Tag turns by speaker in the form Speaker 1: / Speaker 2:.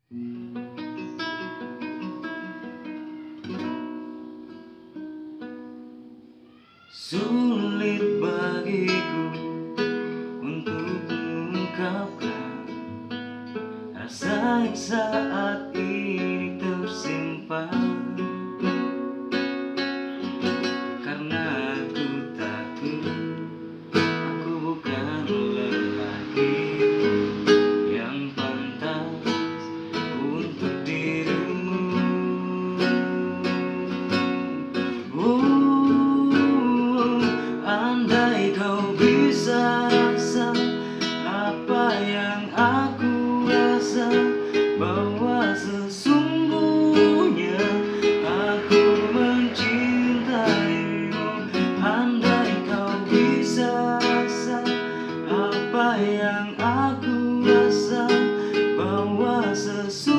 Speaker 1: Sulit bagiku untuk mengungkapkan rasa yang saat ini tersimpan, karena aku takut aku bukan lelaki yang pantas untuk dirimu. Andai kau bisa rasa apa yang aku rasa, bahwa sesungguhnya aku mencintaimu. Andai kau bisa rasa apa yang aku rasa, bahwa sesungguhnya